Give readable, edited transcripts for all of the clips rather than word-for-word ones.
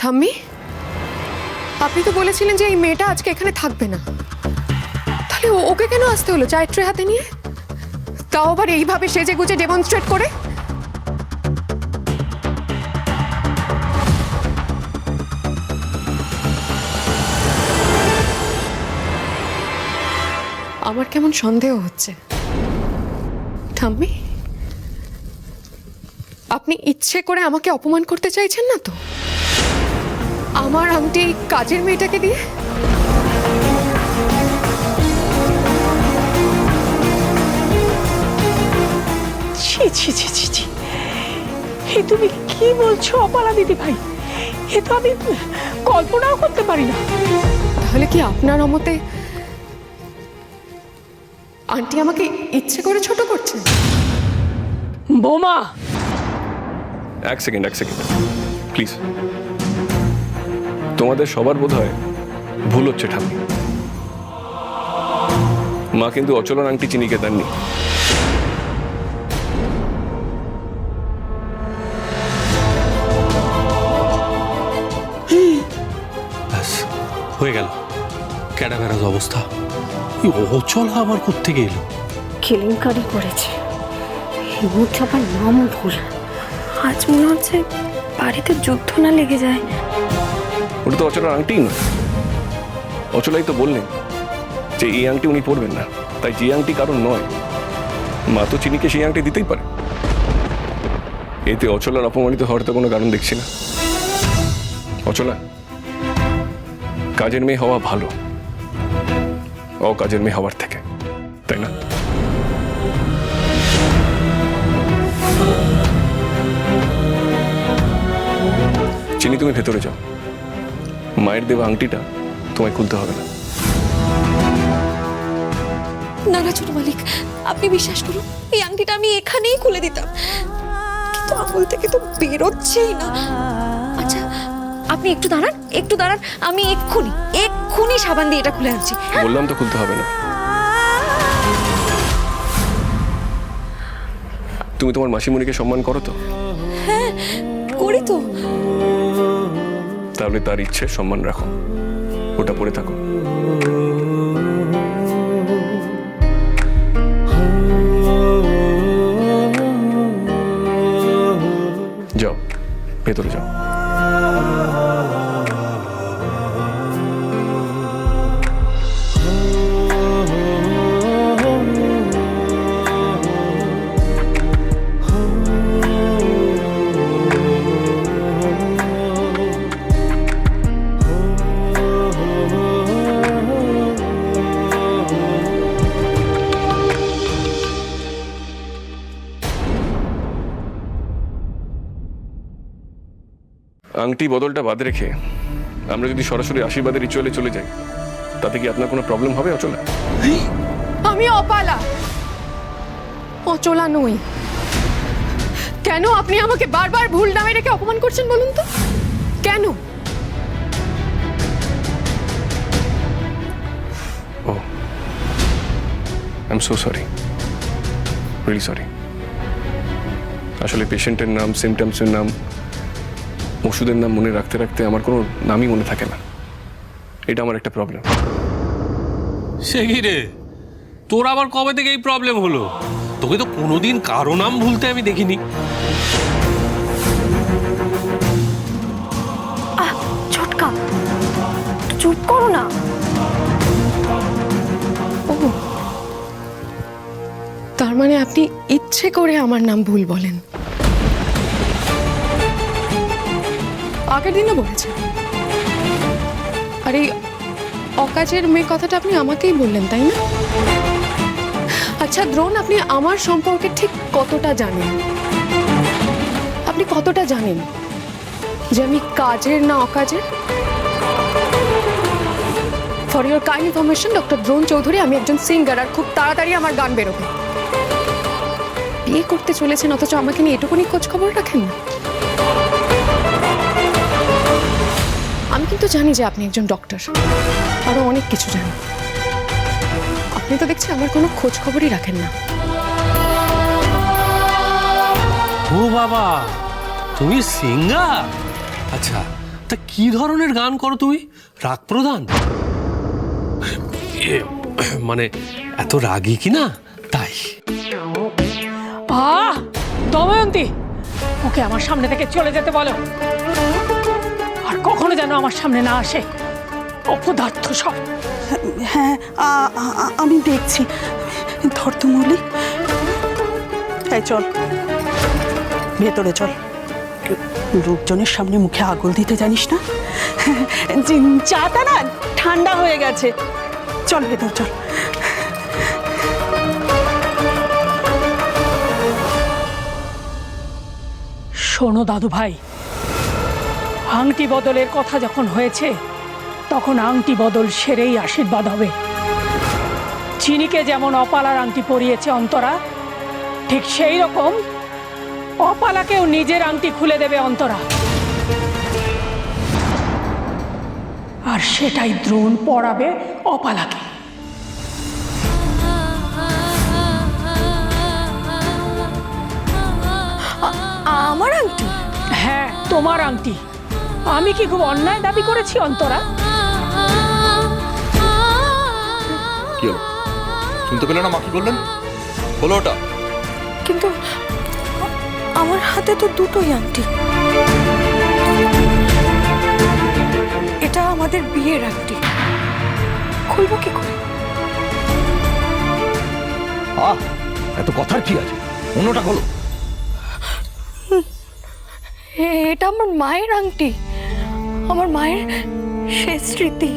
ঠাম্মি, আপনি তো বলেছিলেন যে এই মেয়েটা আজকে এখানে থাকবে না, তাহলে ওকে কেন আসতে হলো চায়ের ট্রে হাতে নিয়ে, তাও আবার এইভাবে সেজে গুজে ডেমনস্ট্রেট করে? আমার কেমন সন্দেহ হচ্ছে। ঠাম্মি, আপনি ইচ্ছে করে আমাকে অপমান করতে চাইছেন না তো? আমার আংটি কাজের মেয়েটাকে দিয়ে? ছি ছি ছি ছি ছি, এ তুমি কি বলছো অপালা দিদি ভাই? এ তো আমি কল্পনাও করতে পারি না। তাহলে কি আপনার মতে আন্টি আমাকে ইচ্ছে করে ছোট করছেন? বোমা, এক সেকেন্ড প্লিজ। তোমাদের সবার বোধ হয় ভুল হচ্ছে ঠাম্মি। মা কিন্তু অচলার আংটি চিনিকে দেননি। ব্যাস হয়ে গেল। ক্যাডাভেরাজ অবস্থা। এই অচল আবার কোত্থেকে এলো? কেলেঙ্কারি করেছে, এর মধ্যে আবার নামও ভুল। আজ মনে হচ্ছে বাড়িতে যুদ্ধ না লেগে যায়। ওটা তো অচলার আংটিই নয়। অচলাই তো বললেন যে এই আংটি উনি পরবেন না, তাই যে আংটি কারণ নয়, মা তো চিনিকে সেই আংটি দিতেই পারে। এতে অচলার অপমানিত হওয়ার তো কোনো কারণ দেখছি না। অচলা, কাজের মেয়ে হওয়া ভালো অকাজের মেয়ে হওয়ার থেকে, তাই না? চিনি, তুমি ভেতরে যাও। মায়ের দেওয়া আংটিটা তোমায় খুলতে হবে না। না না ছোট মালিক, আপনি বিশ্বাস করুন, এই আংটিটা আমি এখানেই খুলে দিতাম, কিন্তু আঙুল থেকে তো বেরোচ্ছেই না। আচ্ছা আপনি একটু দাঁড়ান, আমি এক্ষুনি সাবান দিয়ে এটা খুলে আনছি। বললাম তো খুলতে হবে না। তুমি তোমার মাসিমণিকে সম্মান করো তো? হ্যাঁ করি তো। তাহলে তার ইচ্ছে সম্মান রাখো, ওটা পড়ে থাকো। যাও, ভেতরে যাও। আংটি বদলটা বাদ রেখে আমরা যদি সরাসরি আশীর্বাদের রিচুয়ালে চলে যাই, তাতে কি আপনার কোনো প্রবলেম হবে অচলা? আমি অপালা, অচলা নই। কেন আপনি আমাকে বারবার ভুল নামে রেখে অপমান করছেন বলুন তো? কেন? ও, I am so sorry, really sorry. আসলে পেশেন্টের নাম, সিমটমসের নাম, ওষুধের নাম মনে রাখতে রাখতে আমার কোনো নামই মনে থাকে না। এটা আমার একটা প্রবলেম। সে কি রে, তোর আবার কবে থেকে এই প্রবলেম হলো? তোকে তো কোনোদিন কারো নাম ভুলতে আমি দেখিনি। ছোটকা চুপ করো না। ও, তার মানে আপনি ইচ্ছে করে আমার নাম ভুল বলেন? আগের দিনও বলেছেন। আর এই অকাজের মেয়ে কথাটা আপনি আমাকেই বললেন, তাই না? আচ্ছা দ্রোণ, আপনি আমার সম্পর্কে ঠিক কতটা জানেন? আপনি কতটা জানেন যে আমি কাজের না অকাজের? For your kind information, doctor Drona Chowdhury, আমি একজন সিঙ্গার, আর খুব তাড়াতাড়ি আমার গান বেরোবে। বিয়ে করতে চলেছেন অথচ আমাকে নিয়ে এটুকুনি খোঁজ খবর রাখেন না। আমি কিন্তু জানি যে আপনি একজন ডক্টর, আরো অনেক কিছু জানেন। আপনি তো দেখছি আমার কোনো খোঁজ খবরই রাখেন না। ও বাবা, তুমি সিঙ্গার? আচ্ছা, তা কি ধরনের গান করো তুমি? রাগ প্রধান? মানে এত রাগী কি না তাই? দময়ন্তী, ওকে আমার সামনে থেকে চলে যেতে বলো, আর কখনো যেন আমার সামনে না আসে। অপদার্থ সব। হ্যাঁ, আমি দেখছি। ধর তো মৌলিক, এই চল ভেতরে চল। লোকজনের সামনে মুখে আগুন দিতে জানিস না? চাটা না ঠান্ডা হয়ে গেছে। চল ভেতর চল। শোনো দাদু ভাই, আংটি বদলের কথা যখন হয়েছে তখন আংটি বদল সেরেই আশীর্বাদ হবে। চিনিকে যেমন অপালার আংটি পরিয়েছে অন্তরা, ঠিক সেই রকম অপালাকেও নিজের আংটি খুলে দেবে অন্তরা। আর সেটাই দ্রোণ পরাবে অপালাকে। আমার আংটি? হ্যাঁ, তোমার আংটি। আমি কি খুব অন্যায় দাবি করেছি অন্তরা? কি হলো, শুনতে পেলে না মা কি বললেন? বলো ওটা। কিন্তু আমার হাতে তো দুটোই আংটি। এটা আমাদের বিয়ের আংটি, খুলবো কি করে? এত কথার কি আছে, অন্যটা হলো। এটা আমার মায়ের আংটি, আমার মায়ের শেষ স্মৃতি।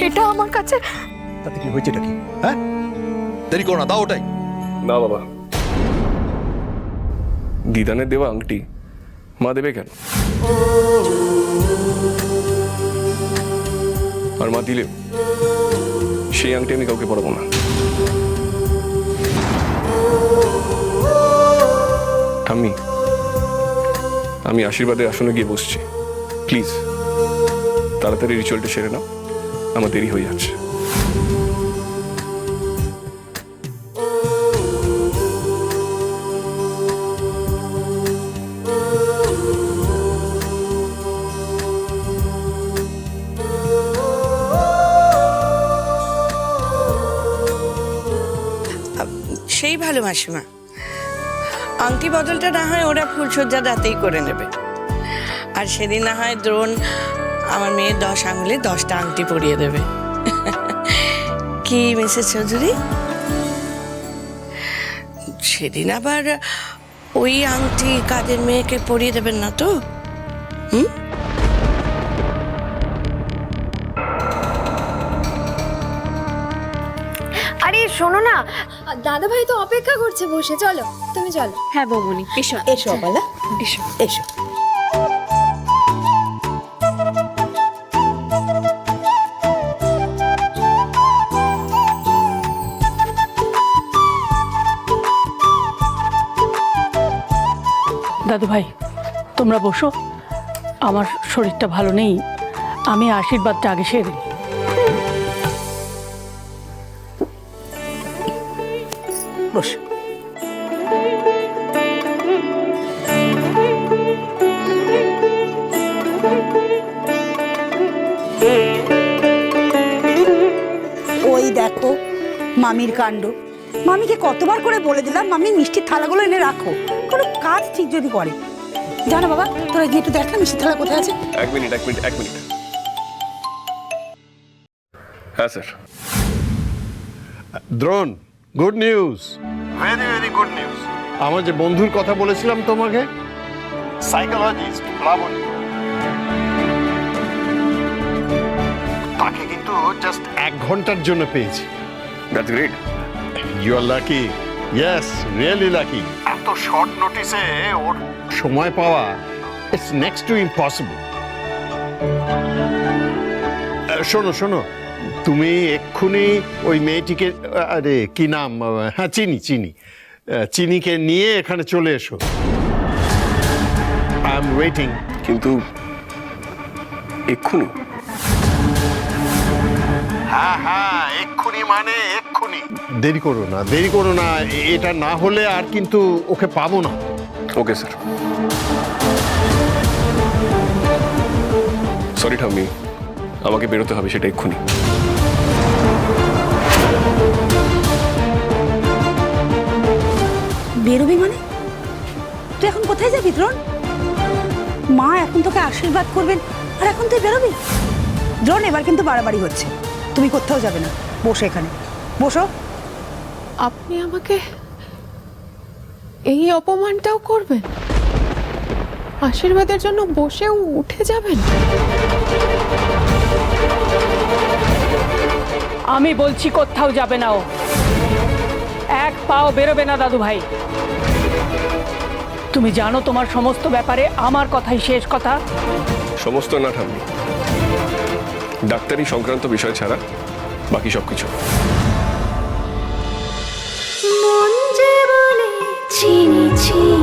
এটা আমার কাছে। তাতে কি হয়েছে কি? হ্যাঁ, দেরি করো না, দাও ওটাই। না বাবা, দিদানের দেওয়া আংটি মা দেবে কেন? আর মা দিলেও সেই আংটি আমি কাউকে পরাবো না। আমি আশীর্বাদের আসনে গিয়ে বসছি। প্লিজ তাড়াতাড়ি রিচুয়ালটা সেরে নাও, আমার দেরি হয়ে যাচ্ছে। সেই ভালো মাসিমা, আংটি বদলটা না হয় ওরা ফুলসজ্জার রাতেই করে নেবে, আর সেদিন না হয় দ্রোণ আমার মেয়ের 10 আঙুলে 10টা আংটি পরিয়ে দেবে। কি মিসেস চৌধুরী, সেদিন আবার ওই আংটি কাদের মেয়েকে পরিয়ে দেবেন না তো? আরে শোনো না, দাদা ভাই তো অপেক্ষা করছে বসে, চলো তুমি চলো। হ্যাঁ বৌমনি, এসো এসো অপালা, এসো এসো। দাদু ভাই, তোমরা বসো। আমার শরীরটা ভালো নেই, আমি আশীর্বাদটা আগে সেরে নিই। বস। ওই দেখো মামির কাণ্ড। মামিকে কতবার করে বলে দিলাম মামি মিষ্টির থালাগুলো এনে রাখো, কোনো কাজ ঠিক যদি করে। জানো বাবা, তোরা গিয়ে একটু দেখ না মিষ্টির থালা কোথায় আছে। এক মিনিট। হ্যাঁ sir. Drona, good news, very very good news. আমার যে বন্ধুর কথা বলেছিলাম তোমাকে, সাইকোলজিস্ট প্লাবনী, তাকে কিন্তু জাস্ট 1 ঘন্টার জন্য পেয়েছি। That's great. You are lucky, yes really lucky. এত শর্ট নোটিসে ওর সময় পাওয়া ইটস নেক্সট টু ইম্পসিবল। শোনো, তুমি এক্ষুনি ওই মেয়েটিকে, আরে কি নাম, হ্যাঁ চিনিকে নিয়ে এখানে চলে এসো। I am waiting. কিন্তু এক্ষুনি? হ্যাঁ, এক্ষুনি মানে এক্ষুনি। দেরি করো না, এটা না হলে আর কিন্তু ওকে পাবো না। Okay sir. সরি ঠাম্মি, আমাকে বেরোতে হবে সেটা এক্ষুনি। বেরোবি মানে? তুই এখন কোথায় যাবি দ্রোণ? মা এখন তোকে আশীর্বাদ করবেন আর এখন তুই বেরোবি? দ্রোণ, এবার কিন্তু বাড়াবাড়ি হচ্ছে। তুমি কোথাও যাবে না, বসো এখানে, বসো। আপনি আমাকে এই অপমানটাও করবেন? আশীর্বাদের জন্য বসেও উঠে যাবেন? আমি বলছি কোথাও যাবে না ও, এক পাও বেরোবে না দাদু ভাই। তুমি জানো তোমার সমস্ত ব্যাপারে আমার কথাই শেষ কথা। সমস্ত না ঠাম্মি, ডাক্তারি সংক্রান্ত বিষয় ছাড়া বাকি সবকিছু। মন যে বলে চিনি চিনি